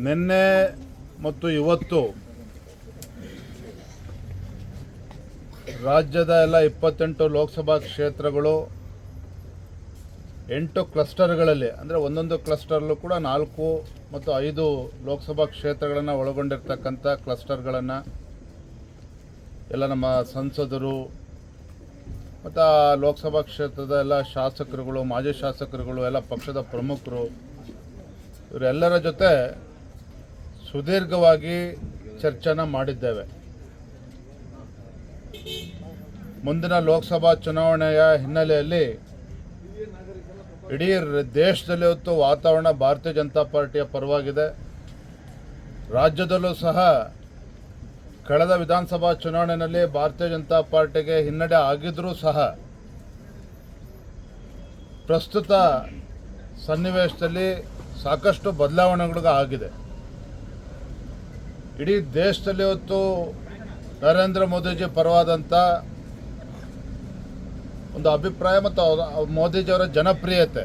ನಿನ್ನೆ ಮತ್ತು ಇವತ್ತು ರಾಜ್ಯದ ಎಲ್ಲ 28 ಲೋಕಸಭಾ ಕ್ಷೇತ್ರಗಳು 8 ಕ್ಲಸ್ಟರ್ಗಳಲ್ಲಿ ಅಂದರೆ ಒಂದೊಂದು ಕ್ಲಸ್ಟರ್ಲ್ಲೂ ಕೂಡ 4 ಮತ್ತು 5 ಲೋಕಸಭಾ ಕ್ಷೇತ್ರಗಳನ್ನು ಒಳಗೊಂಡಿರ್ತಕ್ಕಂಥ ಕ್ಲಸ್ಟರ್ಗಳನ್ನು ಎಲ್ಲ ನಮ್ಮ ಸಂಸದರು ಮತ್ತು ಲೋಕಸಭಾ ಕ್ಷೇತ್ರದ ಎಲ್ಲ ಶಾಸಕರುಗಳು, ಮಾಜಿ ಶಾಸಕರುಗಳು, ಎಲ್ಲ ಪಕ್ಷದ ಪ್ರಮುಖರು ಇವರೆಲ್ಲರ ಜೊತೆ ಸುದೀರ್ಘವಾಗಿ ಚರ್ಚೆನ ಮಾಡಿದ್ದೇವೆ. ಮುಂದಿನ ಲೋಕಸಭಾ ಚುನಾವಣೆಯ ಹಿನ್ನೆಲೆಯಲ್ಲಿ ಇಡೀ ದೇಶದಲ್ಲಿ ಇವತ್ತು ವಾತಾವರಣ ಭಾರತೀಯ ಜನತಾ ಪಾರ್ಟಿಯ ಪರವಾಗಿದೆ. ರಾಜ್ಯದಲ್ಲೂ ಸಹ ಕಳೆದ ವಿಧಾನಸಭಾ ಚುನಾವಣೆಯಲ್ಲಿ ಭಾರತೀಯ ಜನತಾ ಪಾರ್ಟಿಗೆ ಹಿನ್ನಡೆ ಆಗಿದ್ರೂ ಸಹ ಪ್ರಸ್ತುತ ಸನ್ನಿವೇಶದಲ್ಲಿ ಸಾಕಷ್ಟು ಬದಲಾವಣೆಗಳು ಆಗಿದೆ. ಇಡೀ ದೇಶದಲ್ಲಿ ಇವತ್ತು ನರೇಂದ್ರ ಮೋದಿಜಿ ಪರವಾದಂಥ ಒಂದು ಅಭಿಪ್ರಾಯ ಮತ್ತು ಮೋದಿಜಿಯವರ ಜನಪ್ರಿಯತೆ,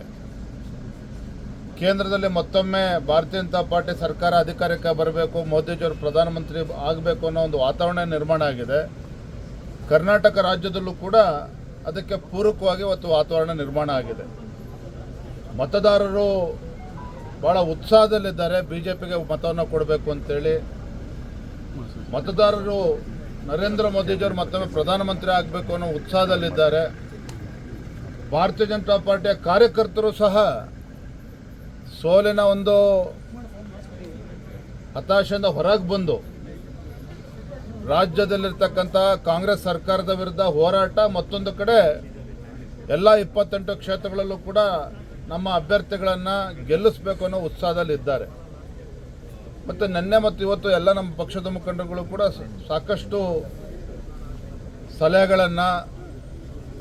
ಕೇಂದ್ರದಲ್ಲಿ ಮತ್ತೊಮ್ಮೆ ಭಾರತೀಯ ಜನತಾ ಪಾರ್ಟಿ ಸರ್ಕಾರ ಅಧಿಕಾರಕ್ಕೆ ಬರಬೇಕು, ಮೋದಿಜಿಯವರು ಪ್ರಧಾನಮಂತ್ರಿ ಆಗಬೇಕು ಅನ್ನೋ ಒಂದು ವಾತಾವರಣ ನಿರ್ಮಾಣ ಆಗಿದೆ. ಕರ್ನಾಟಕ ರಾಜ್ಯದಲ್ಲೂ ಕೂಡ ಅದಕ್ಕೆ ಪೂರಕವಾಗಿ ಇವತ್ತು ವಾತಾವರಣ ನಿರ್ಮಾಣ ಆಗಿದೆ. ಮತದಾರರು ಭಾಳ ಉತ್ಸಾಹದಲ್ಲಿದ್ದಾರೆ BJPಗೆ ಮತವನ್ನು ಕೊಡಬೇಕು ಅಂತೇಳಿ. ಮತದಾರರು ನರೇಂದ್ರ ಮೋದಿಜಿಯವರು ಮತ್ತೊಮ್ಮೆ ಪ್ರಧಾನಮಂತ್ರಿ ಆಗಬೇಕು ಅನ್ನೋ ಉತ್ಸಾಹದಲ್ಲಿದ್ದಾರೆ. ಭಾರತೀಯ ಜನತಾ ಪಾರ್ಟಿಯ ಕಾರ್ಯಕರ್ತರು ಸಹ ಸೋಲಿನ ಒಂದು ಹತಾಶೆಯಿಂದ ಹೊರಗೆ ಬಂದು ರಾಜ್ಯದಲ್ಲಿರ್ತಕ್ಕಂಥ ಕಾಂಗ್ರೆಸ್ ಸರ್ಕಾರದ ವಿರುದ್ಧ ಹೋರಾಟ, ಮತ್ತೊಂದು ಕಡೆ ಎಲ್ಲ 28 ಕ್ಷೇತ್ರಗಳಲ್ಲೂ ಕೂಡ ನಮ್ಮ ಅಭ್ಯರ್ಥಿಗಳನ್ನು ಗೆಲ್ಲಿಸಬೇಕು ಅನ್ನೋ ಉತ್ಸಾಹದಲ್ಲಿದ್ದಾರೆ. ಮತ್ತು ನಿನ್ನೆ ಮತ್ತು ಇವತ್ತು ಎಲ್ಲ ನಮ್ಮ ಪಕ್ಷದ ಮುಖಂಡರುಗಳು ಕೂಡ ಸಾಕಷ್ಟು ಸಲಹೆಗಳನ್ನು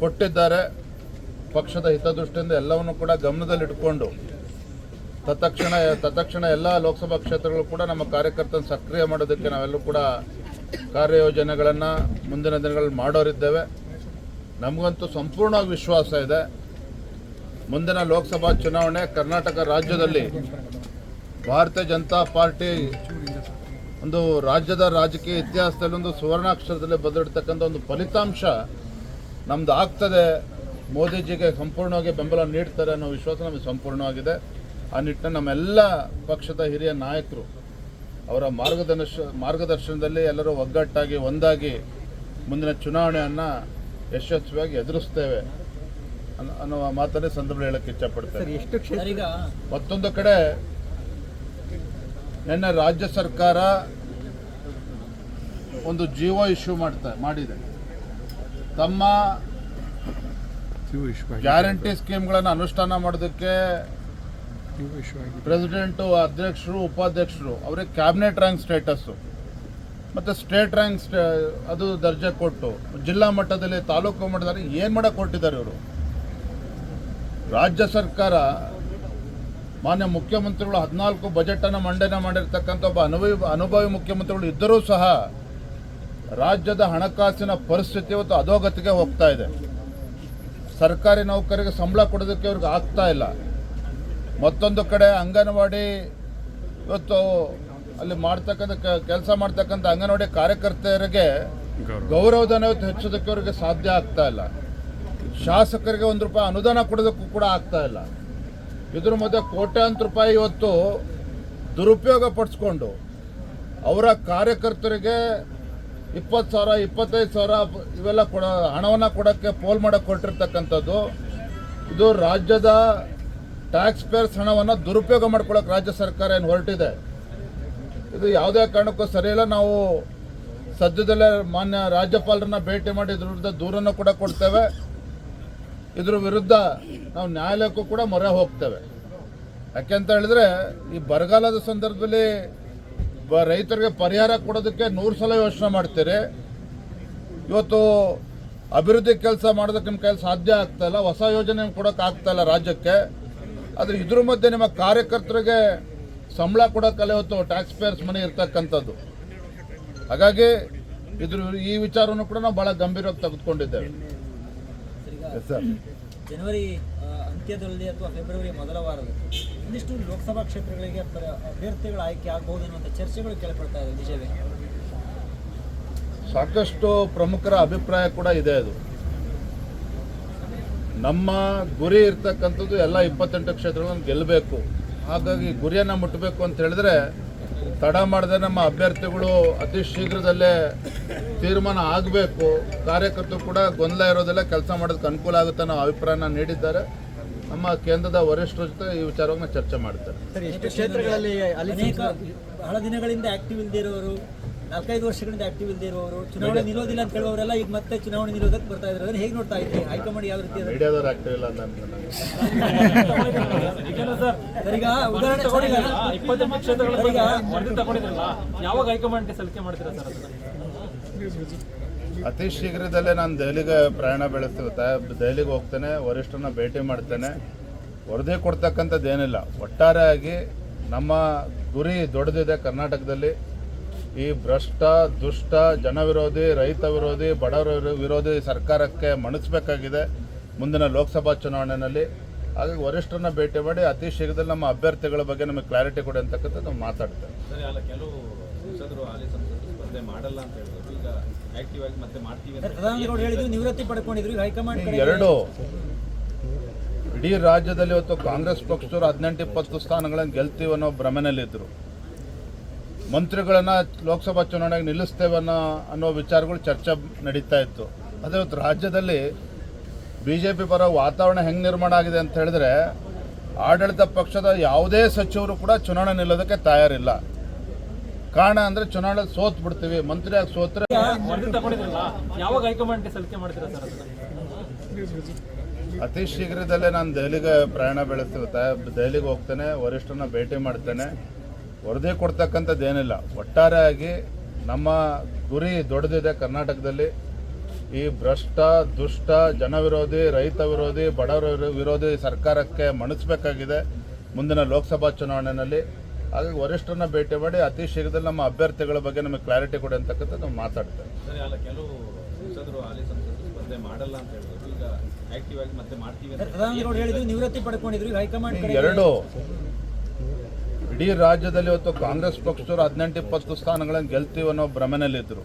ಕೊಟ್ಟಿದ್ದಾರೆ. ಪಕ್ಷದ ಹಿತದೃಷ್ಟಿಯಿಂದ ಎಲ್ಲವನ್ನು ಕೂಡ ಗಮನದಲ್ಲಿಟ್ಟುಕೊಂಡು ತತ್ಕ್ಷಣ ಎಲ್ಲ ಲೋಕಸಭಾ ಕ್ಷೇತ್ರಗಳು ಕೂಡ ನಮ್ಮ ಕಾರ್ಯಕರ್ತನ ಸಕ್ರಿಯ ಮಾಡೋದಕ್ಕೆ ನಾವೆಲ್ಲರೂ ಕೂಡ ಕಾರ್ಯಯೋಜನೆಗಳನ್ನು ಮುಂದಿನ ದಿನಗಳಲ್ಲಿ ಮಾಡೋರಿದ್ದೇವೆ. ನಮಗಂತೂ ಸಂಪೂರ್ಣವಾಗಿ ವಿಶ್ವಾಸ ಇದೆ, ಮುಂದಿನ ಲೋಕಸಭಾ ಚುನಾವಣೆ ಕರ್ನಾಟಕ ರಾಜ್ಯದಲ್ಲಿ ಭಾರತೀಯ ಜನತಾ ಪಾರ್ಟಿ ಒಂದು ರಾಜ್ಯದ ರಾಜಕೀಯ ಇತಿಹಾಸದಲ್ಲಿ ಒಂದು ಸುವರ್ಣಾಕ್ಷರದಲ್ಲಿ ಬದಲಿಡ್ತಕ್ಕಂಥ ಒಂದು ಫಲಿತಾಂಶ ನಮ್ಮದು ಆಗ್ತದೆ. ಮೋದಿಜಿಗೆ ಸಂಪೂರ್ಣವಾಗಿ ಬೆಂಬಲ ನೀಡ್ತಾರೆ ಅನ್ನೋ ವಿಶ್ವಾಸ ನಮಗೆ ಸಂಪೂರ್ಣವಾಗಿದೆ. ಆ ನಿಟ್ಟಿನಲ್ಲಿ ನಮ್ಮೆಲ್ಲ ಪಕ್ಷದ ಹಿರಿಯ ನಾಯಕರು ಅವರ ಮಾರ್ಗದರ್ಶನದಲ್ಲಿ ಎಲ್ಲರೂ ಒಗ್ಗಟ್ಟಾಗಿ ಒಂದಾಗಿ ಮುಂದಿನ ಚುನಾವಣೆಯನ್ನು ಯಶಸ್ವಿಯಾಗಿ ಎದುರಿಸ್ತೇವೆ ಅನ್ನೋ ಮಾತನ್ನೇ ಸಂದರ್ಭ ಹೇಳಕ್ಕೆ ಇಷ್ಟಪಡ್ತೇವೆ. ಮತ್ತೊಂದು ಕಡೆ ನಿನ್ನೆ ರಾಜ್ಯ ಸರ್ಕಾರ ಒಂದು ಜಿಯೋ ಇಶ್ಯೂ ಮಾಡಿದೆ. ತಮ್ಮ ಗ್ಯಾರಂಟಿ ಸ್ಕೀಮ್ಗಳನ್ನು ಅನುಷ್ಠಾನ ಮಾಡೋದಕ್ಕೆ ಪ್ರೆಸಿಡೆಂಟು, ಅಧ್ಯಕ್ಷರು, ಉಪಾಧ್ಯಕ್ಷರು ಅವರಿಗೆ ಕ್ಯಾಬಿನೆಟ್ ರ್ಯಾಂಕ್ ಸ್ಟೇಟಸ್ಸು ಮತ್ತು ಸ್ಟೇಟ್ ರ್ಯಾಂಕ್ ಅದು ದರ್ಜೆ ಕೊಟ್ಟು ಜಿಲ್ಲಾ ಮಟ್ಟದಲ್ಲಿ, ತಾಲೂಕು ಮಟ್ಟದಲ್ಲಿ ಏನು ಮಾಡೋಕ್ಕೆ ಕೊಟ್ಟಿದ್ದಾರೆ ಇವರು. ರಾಜ್ಯ ಸರ್ಕಾರ ಮಾನ್ಯ ಮುಖ್ಯಮಂತ್ರಿಗಳು 14 ಬಜೆಟನ್ನು ಮಂಡನೆ ಮಾಡಿರ್ತಕ್ಕಂಥ ಒಬ್ಬ ಅನುಭವಿ ಮುಖ್ಯಮಂತ್ರಿಗಳು ಇದ್ದರೂ ಸಹ ರಾಜ್ಯದ ಹಣಕಾಸಿನ ಪರಿಸ್ಥಿತಿ ಇವತ್ತು ಅಧೋಗತಿಗೆ ಹೋಗ್ತಾ ಇದೆ. ಸರ್ಕಾರಿ ನೌಕರಿಗೆ ಸಂಬಳ ಕೊಡೋದಕ್ಕೆ ಅವ್ರಿಗೆ ಆಗ್ತಾ ಇಲ್ಲ. ಮತ್ತೊಂದು ಕಡೆ ಅಂಗನವಾಡಿ ಇವತ್ತು ಅಲ್ಲಿ ಕೆಲಸ ಮಾಡ್ತಕ್ಕಂಥ ಅಂಗನವಾಡಿ ಕಾರ್ಯಕರ್ತೆಯರಿಗೆ ಗೌರವಧನ ಹೆಚ್ಚೋದಕ್ಕೆ ಅವರಿಗೆ ಸಾಧ್ಯ ಆಗ್ತಾ ಇಲ್ಲ. ಶಾಸಕರಿಗೆ ₹1 ಅನುದಾನ ಕೊಡೋದಕ್ಕೂ ಕೂಡ ಆಗ್ತಾ ಇಲ್ಲ. ಇದ್ರ ಮಧ್ಯೆ ಕೋಟ್ಯಾಂತರ ರೂಪಾಯಿ ಇವತ್ತು ದುರುಪಯೋಗ ಪಡಿಸ್ಕೊಂಡು ಅವರ ಕಾರ್ಯಕರ್ತರಿಗೆ 20,000, 25,000 ಇವೆಲ್ಲ ಹಣವನ್ನು ಕೊಡೋಕ್ಕೆ ಪೋಲ್ ಮಾಡೋಕ್ಕೆ ಕೊಟ್ಟಿರ್ತಕ್ಕಂಥದ್ದು. ಇದು ರಾಜ್ಯದ ಟ್ಯಾಕ್ಸ್ ಪೇಯರ್ಸ್ ಹಣವನ್ನು ದುರುಪಯೋಗ ಮಾಡ್ಕೊಳ್ಳೋಕೆ ರಾಜ್ಯ ಸರ್ಕಾರ ಏನು ಹೊರಟಿದೆ. ಇದು ಯಾವುದೇ ಕಾರಣಕ್ಕೂ ಸರಿಯಿಲ್ಲ. ನಾವು ಸದ್ಯದಲ್ಲೇ ಮಾನ್ಯ ರಾಜ್ಯಪಾಲರನ್ನ ಭೇಟಿ ಮಾಡಿ ಇದ್ರ ವಿರುದ್ಧ ದೂರನ್ನು ಕೂಡ ಕೊಡ್ತೇವೆ. ಇದ್ರ ವಿರುದ್ಧ ನಾವು ನ್ಯಾಯಾಲಯಕ್ಕೂ ಕೂಡ ಮೊರೆ ಹೋಗ್ತೇವೆ. ಯಾಕೆಂತ ಹೇಳಿದ್ರೆ ಈ ಬರಗಾಲದ ಸಂದರ್ಭದಲ್ಲಿ ರೈತರಿಗೆ ಪರಿಹಾರ ಕೊಡೋದಕ್ಕೆ 100 ಸಲ ಯೋಚನೆ ಮಾಡ್ತೀರಿ. ಇವತ್ತು ಅಭಿವೃದ್ಧಿ ಕೆಲಸ ಮಾಡೋದಕ್ಕೆ ನಿಮ್ಮ ಕೈಯಲ್ಲಿ ಸಾಧ್ಯ ಆಗ್ತಾಯಿಲ್ಲ, ಹೊಸ ಯೋಜನೆ ಕೊಡೋಕೆ ಆಗ್ತಾಯಿಲ್ಲ ರಾಜ್ಯಕ್ಕೆ. ಆದರೆ ಇದ್ರ ಮಧ್ಯೆ ನಿಮ್ಮ ಕಾರ್ಯಕರ್ತರಿಗೆ ಸಂಬಳ ಕೊಡೋಕ್ಕಲ್ಲ ಇವತ್ತು ಟ್ಯಾಕ್ಸ್ ಪೇಯರ್ಸ್ ಮನಿ ಇರ್ತಕ್ಕಂಥದ್ದು. ಹಾಗಾಗಿ ಈ ವಿಚಾರವನ್ನು ಕೂಡ ನಾವು ಭಾಳ ಗಂಭೀರವಾಗಿ ತೆಗೆದುಕೊಂಡಿದ್ದೇವೆ. ಜನವರಿ ಅಂತ್ಯದಲ್ಲಿ ಅಥವಾ ಫೆಬ್ರವರಿ ಮೊದಲ ವಾರದಲ್ಲಿ ಒಂದಿಷ್ಟು ಲೋಕಸಭಾ ಕ್ಷೇತ್ರಗಳಿಗೆ ಅಭ್ಯರ್ಥಿಗಳ ಆಯ್ಕೆ ಆಗಬಹುದು ಅನ್ನುವಂಥ ಚರ್ಚೆಗಳು ಕೇಳ್ಕೊಳ್ತಾ ಇದೆ, ನಿಜವೇ? ಸಾಕಷ್ಟು ಪ್ರಮುಖರ ಅಭಿಪ್ರಾಯ ಕೂಡ ಇದೆ. ಅದು ನಮ್ಮ ಗುರಿ ಇರ್ತಕ್ಕಂಥದ್ದು ಎಲ್ಲ 28 ಕ್ಷೇತ್ರಗಳನ್ನು ಗೆಲ್ಲಬೇಕು. ಹಾಗಾಗಿ ಗುರಿಯನ್ನು ಮುಟ್ಟಬೇಕು ಅಂತ ಹೇಳಿದ್ರೆ ತಡ ಮಾಡದೆ ನಮ್ಮ ಅಭ್ಯರ್ಥಿಗಳು ಅತಿ ಶೀಘ್ರದಲ್ಲೇ ತೀರ್ಮಾನ ಆಗಬೇಕು. ಕಾರ್ಯಕರ್ತರು ಕೂಡ ಗೊಂದಲ ಇರೋದೆಲ್ಲ ಕೆಲಸ ಮಾಡೋದಕ್ಕೆ ಅನುಕೂಲ ಆಗುತ್ತೆ ಅನ್ನೋ ಅಭಿಪ್ರಾಯನ ನೀಡಿದ್ದಾರೆ. ನಮ್ಮ ಕೇಂದ್ರದ ವರಿಷ್ಠರ ಜೊತೆ ಈ ವಿಚಾರವನ್ನು ಚರ್ಚೆ ಮಾಡ್ತಾರೆ. ಎಷ್ಟು ಕ್ಷೇತ್ರಗಳಲ್ಲಿ ಅನೇಕ ಬಹಳ ದಿನಗಳಿಂದ ಆಕ್ಟಿವ್ ಇಲ್ಲದೆ ಇರೋರು, 4-5 ವರ್ಷಗಳಿಂದ ಆಕ್ಟಿವ್ ಇಲ್ಲದೆ ಇರುವವರು, ಚುನಾವಣೆ ನಿಲ್ಲೋದಿಲ್ಲ ಅಂತ ಹೇಳುವವರೆಲ್ಲ ಈಗ ಮತ್ತೆ ಚುನಾವಣೆ ನಿಲ್ಲೋದಕ್ಕೆ ಬರ್ತಾ ಇದ್ದಾರೆ. ಅದನ್ನು ಹೇಗೆ ನೋಡ್ತಾ ಇದ್ದೀವಿ? ಹೈಕಮಾಂಡ್ ಯಾವ ರೀತಿ ಮೀಡಿಯಾದವ್ರು ಆಕ್ಟಿವ್ ಇಲ್ಲ ಅಂತ ಈಗ ಉದಾಹರಣೆ 28 ಕ್ಷೇತ್ರಗಳ ವರದಿ ತಗೊಂಡಿದ್ರಲ್ಲ, ಯಾವಾಗ ಹೈಕಮಾಂಡ್ಗೆ ಸಲ್ಲಿಕೆ ಮಾಡ್ತೀರಾ ಸರ್? ಅತಿ ಶೀಘ್ರದಲ್ಲೇ ನಾನು ದೆಹಲಿಗೆ ಪ್ರಯಾಣ ಬೆಳೆಸ್ತಿರುತ್ತೆ. ದೆಹಲಿಗೆ ಹೋಗ್ತೇನೆ, ವರಿಷ್ಠರನ್ನ ಭೇಟಿ ಮಾಡ್ತೇನೆ. ವರದಿ ಕೊಡ್ತಕ್ಕಂಥದ್ದು ಏನಿಲ್ಲ. ಒಟ್ಟಾರೆಯಾಗಿ ನಮ್ಮ ಗುರಿ ದೊಡ್ಡದಿದೆ. ಕರ್ನಾಟಕದಲ್ಲಿ ಈ ಭ್ರಷ್ಟ, ದುಷ್ಟ, ಜನವಿರೋಧಿ, ರೈತ ವಿರೋಧಿ, ಬಡವರ ವಿರೋಧಿ ಸರ್ಕಾರಕ್ಕೆ ಮಣಿಸಬೇಕಾಗಿದೆ ಮುಂದಿನ ಲೋಕಸಭಾ ಚುನಾವಣೆಯಲ್ಲಿ. ಹಾಗಾಗಿ ವರಿಷ್ಠರನ್ನ ಭೇಟಿ ಮಾಡಿ ಅತಿ ಶೀಘ್ರದಲ್ಲಿ ನಮ್ಮ ಅಭ್ಯರ್ಥಿಗಳ ಬಗ್ಗೆ ನಮಗೆ ಕ್ಲಾರಿಟಿ ಕೊಡಿ ಅಂತಕ್ಕಂಥದ್ದು ನಾವು ಮಾತಾಡ್ತೇವೆ. ಸರಿ, ಅಲ್ಲ ಕೆಲವು ಸಂಸದರು ಹಾಲಿ ಸಂಸದರು ಸ್ಪರ್ಧೆ ಮಾಡಲ್ಲ ಅಂತ ಹೇಳಿದ್ರು, ಈಗ ಆಕ್ಟಿವ್ ಆಗಿ ಮತ್ತೆ ಮಾಡ್ತೀವಿ ಅಂತ ಪ್ರಧಾನಿಗಳು ಹೇಳಿದ್ರು, ನಿವೃತ್ತಿ ಪಡ್ಕೊಂಡಿದ್ರು. ಹೈಕಮಾಂಡ್ ಎರಡು ಇಡೀ ರಾಜ್ಯದಲ್ಲಿ ಇವತ್ತು ಕಾಂಗ್ರೆಸ್ ಪಕ್ಷದವರು 18-20 ಸ್ಥಾನಗಳನ್ನು ಗೆಲ್ತೀವಿ ಅನ್ನೋ ಭ್ರಮೆನಲ್ಲಿದ್ದರು. ಮಂತ್ರಿಗಳನ್ನು ಲೋಕಸಭಾ ಚುನಾವಣೆಗೆ ನಿಲ್ಲಿಸ್ತೇವೆ ಅನ್ನೋ ವಿಚಾರಗಳು ಚರ್ಚೆ ನಡೀತಾ ಇತ್ತು. ಅದೇ ಇವತ್ತು ರಾಜ್ಯದಲ್ಲಿ BJP ಪರ ವಾತಾವರಣ ಹೆಂಗೆ ನಿರ್ಮಾಣ ಆಗಿದೆ ಅಂತ ಹೇಳಿದ್ರೆ, ಆಡಳಿತ ಪಕ್ಷದ ಯಾವುದೇ ಸಚಿವರು ಕೂಡ ಚುನಾವಣೆ ನಿಲ್ಲೋದಕ್ಕೆ ತಯಾರಿಲ್ಲ. ಕಾರಣ ಅಂದರೆ ಚುನಾವಣೆ ಸೋತ್ ಬಿಡ್ತೀವಿ, ಮಂತ್ರಿಯಾಗಿ ಸೋತ್ರೆ. ವರದಿ ತಗೊಂಡಿದ್ರಲ್ಲ, ಯಾವಾಗ ಹೈಕಮಾಂಡ್ಗೆ ಸಲ್ಲಿಕೆ ಮಾಡ್ತೀರಾ ಸರ್? ಅತಿ ಶೀಘ್ರದಲ್ಲೇ ನಾನು ದೆಹಲಿಗೆ ಪ್ರಯಾಣ ಬೆಳೆಸ್ತಿರುತ್ತೆ. ದೆಹಲಿಗೆ ಹೋಗ್ತೇನೆ, ವರಿಷ್ಠರನ್ನ ಭೇಟಿ ಮಾಡ್ತೇನೆ. ವರದಿ ಕೊಡ್ತಕ್ಕಂಥದ್ದು ಏನಿಲ್ಲ. ಒಟ್ಟಾರೆಯಾಗಿ ನಮ್ಮ ಗುರಿ ದೊಡ್ಡದಿದೆ. ಕರ್ನಾಟಕದಲ್ಲಿ ಈ ಭ್ರಷ್ಟ, ದುಷ್ಟ, ಜನವಿರೋಧಿ, ರೈತ ವಿರೋಧಿ, ಬಡವರ ವಿರೋಧಿ ಸರ್ಕಾರಕ್ಕೆ ಮಣಿಸಬೇಕಾಗಿದೆ ಮುಂದಿನ ಲೋಕಸಭಾ ಚುನಾವಣೆಯಲ್ಲಿ. ಹಾಗಾಗಿ ವರಿಷ್ಠರನ್ನ ಭೇಟಿ ಮಾಡಿ ಅತಿ ಶೀಘ್ರದಲ್ಲಿ ನಮ್ಮ ಅಭ್ಯರ್ಥಿಗಳ ಬಗ್ಗೆ ನಮಗೆ ಕ್ಲಾರಿಟಿ ಕೊಡಿ ಅಂತಕ್ಕಂಥದ್ದು ನಾವು ಮಾತಾಡ್ತೇವೆ. ಸರಿ, ಅಲ್ಲ ಕೆಲವು ಸಂಸದರು ಹಾಲಿ ಸಂಸದರು ಸ್ಪರ್ಧೆ ಮಾಡಲ್ಲ ಅಂತ ಹೇಳಿದ್ರು, ಈಗ ಆಕ್ಟಿವ್ ಆಗಿ ಮತ್ತೆ ಮಾಡ್ತೀವಿ ಅಂತ ಪ್ರಧಾನಿಗಳು ಹೇಳಿದ್ರು, ನಿವೃತ್ತಿ ಪಡ್ಕೊಂಡಿದ್ರು. ಹೈಕಮಾಂಡ್ ಎರಡು ಇಡೀ ರಾಜ್ಯದಲ್ಲಿ ಇವತ್ತು ಕಾಂಗ್ರೆಸ್ ಪಕ್ಷದವರು 18-20 ಸ್ಥಾನಗಳನ್ನು ಗೆಲ್ತೀವಿ ಅನ್ನೋ ಭ್ರಮೆನಲ್ಲಿದ್ದರು.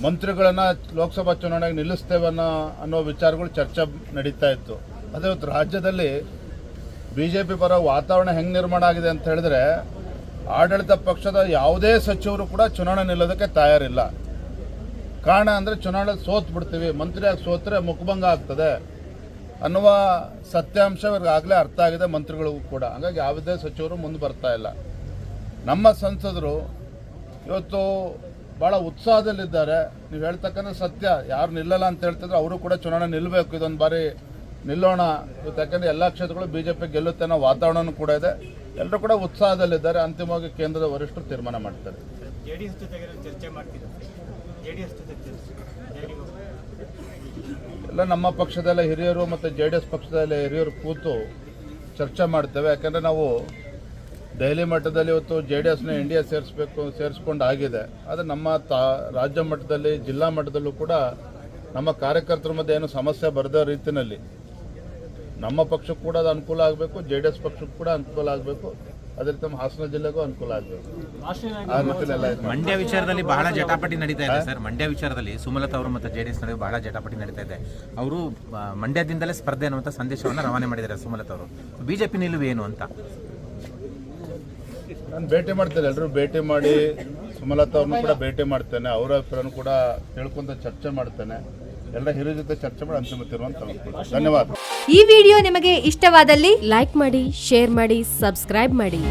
ಮಂತ್ರಿಗಳನ್ನು ಲೋಕಸಭಾ ಚುನಾವಣೆಗೆ ನಿಲ್ಲಿಸ್ತೇವೆ ಅನ್ನೋ ವಿಚಾರಗಳು ಚರ್ಚೆ ನಡೀತಾ ಇತ್ತು. ಅದೇ ಇವತ್ತು ರಾಜ್ಯದಲ್ಲಿ BJP ಪರ ವಾತಾವರಣ ಹೆಂಗೆ ನಿರ್ಮಾಣ ಆಗಿದೆ ಅಂತ ಹೇಳಿದ್ರೆ, ಆಡಳಿತ ಪಕ್ಷದ ಯಾವುದೇ ಸಚಿವರು ಕೂಡ ಚುನಾವಣೆ ನಿಲ್ಲೋದಕ್ಕೆ ತಯಾರಿಲ್ಲ. ಕಾರಣ ಅಂದರೆ ಚುನಾವಣೆ ಸೋತ್ ಬಿಡ್ತೀವಿ, ಮಂತ್ರಿಯಾಗಿ ಸೋತ್ರೆ ಮುಖಭಂಗ ಆಗ್ತದೆ ಅನ್ನುವ ಸತ್ಯಾಂಶ ಇವ್ರಿಗಾಗಲೇ ಅರ್ಥ ಆಗಿದೆ ಮಂತ್ರಿಗಳಿಗೂ ಕೂಡ. ಹಾಗಾಗಿ ಯಾವುದೇ ಸಚಿವರು ಮುಂದೆ ಬರ್ತಾ ಇಲ್ಲ. ನಮ್ಮ ಸಂಸದರು ಇವತ್ತು ಭಾಳ ಉತ್ಸಾಹದಲ್ಲಿದ್ದಾರೆ. ನೀವು ಹೇಳ್ತಕ್ಕಂಥ ಸತ್ಯ. ಯಾರು ನಿಲ್ಲಲ್ಲ ಅಂತ ಹೇಳ್ತಿದ್ರೆ ಅವರು ಕೂಡ ಚುನಾವಣೆ ನಿಲ್ಲಬೇಕು. ಇದೊಂದು ಬಾರಿ ನಿಲ್ಲೋಣ ಇವತ್ತು, ಯಾಕಂದರೆ ಎಲ್ಲ ಕ್ಷೇತ್ರಗಳು BJP ಗೆಲ್ಲುತ್ತೆ ಅನ್ನೋ ವಾತಾವರಣನೂ ಕೂಡ ಇದೆ. ಎಲ್ಲರೂ ಕೂಡ ಉತ್ಸಾಹದಲ್ಲಿದ್ದಾರೆ. ಅಂತಿಮವಾಗಿ ಕೇಂದ್ರದ ವರಿಷ್ಠರು ತೀರ್ಮಾನ ಮಾಡ್ತಾರೆ. JDS ಜೊತೆಗೆ ಚರ್ಚೆ ಮಾಡ್ತೀರಾ? JDS ಜೊತೆ ಎಲ್ಲ ನಮ್ಮ ಪಕ್ಷದಲ್ಲ ಹಿರಿಯರು ಮತ್ತು JDS ಪಕ್ಷದಲ್ಲ ಹಿರಿಯರು ಕೂತು ಚರ್ಚೆ ಮಾಡ್ತೇವೆ. ಯಾಕಂದರೆ ನಾವು ದೆಹಲಿ ಮಟ್ಟದಲ್ಲಿ ಇವತ್ತು JDSನ NDA ಸೇರಿಸ್ಕೊಂಡು ಆಗಿದೆ. ಆದರೆ ನಮ್ಮ ರಾಜ್ಯ ಮಟ್ಟದಲ್ಲಿ, ಜಿಲ್ಲಾ ಮಟ್ಟದಲ್ಲೂ ಕೂಡ ನಮ್ಮ ಕಾರ್ಯಕರ್ತರ ಮಧ್ಯೆ ಏನು ಸಮಸ್ಯೆ ಬರದ ರೀತಿಯಲ್ಲಿ ನಮ್ಮ ಪಕ್ಷಕ್ಕೂ ಕೂಡ ಅದು ಅನುಕೂಲ ಆಗಬೇಕು, JDS ಪಕ್ಷಕ್ಕೂ ಕೂಡ ಅನುಕೂಲ ಆಗಬೇಕು. ಅದೇ ರೀತಿ ನಮ್ಮ ಹಾಸನ ಜಿಲ್ಲೆಗೂ ಅನುಕೂಲ ಆಗಬೇಕು. ಆ ರೀತಿಯೆಲ್ಲ ಮಂಡ್ಯ ವಿಚಾರದಲ್ಲಿ ಬಹಳ ಜಟಾಪಟಿ ನಡೀತಾ ಇದೆ ಸರ್. ಮಂಡ್ಯ ವಿಚಾರದಲ್ಲಿ ಸುಮಲತಾ ಅವರು ಮತ್ತು JDS ನಡುವೆ ಬಹಳ ಜಟಾಪಟಿ ನಡೀತಾ ಇದೆ. ಅವರು ಮಂಡ್ಯದಿಂದಲೇ ಸ್ಪರ್ಧೆ ಅನ್ನುವಂಥ ಸಂದೇಶವನ್ನು ರವಾನೆ ಮಾಡಿದ್ದಾರೆ ಸುಮಲತಾ ಅವರು. BJP ನಿಲುವು ಏನು ಅಂತ ನಾನು ಭೇಟಿ ಮಾಡ್ತೇನೆ. ಎಲ್ಲರೂ ಭೇಟಿ ಮಾಡಿ ಸುಮಲತಾ ಅವ್ರನ್ನೂ ಕೂಡ ಭೇಟಿ ಮಾಡ್ತೇನೆ. ಅವರ ಅಭಿಪ್ರಾಯನೂ ಕೂಡ ತಿಳ್ಕೊಂತ ಚರ್ಚೆ ಮಾಡ್ತೇನೆ. ಎಲ್ಲ ಹಿರಿಯ ಜೊತೆ ಚರ್ಚೆ ಮಾಡಿ ಅಂತಿಮ ತೀರ್ಮಾನ ತಗೊಳ್ತೀನಿ. ಧನ್ಯವಾದ. ಈ ವಿಡಿಯೋ ನಿಮಗೆ ಇಷ್ಟವಾದಲ್ಲಿ ಲೈಕ್ ಮಾಡಿ, ಶೇರ್ ಮಾಡಿ, ಸಬ್ಸ್ಕ್ರೈಬ್ ಮಾಡಿ.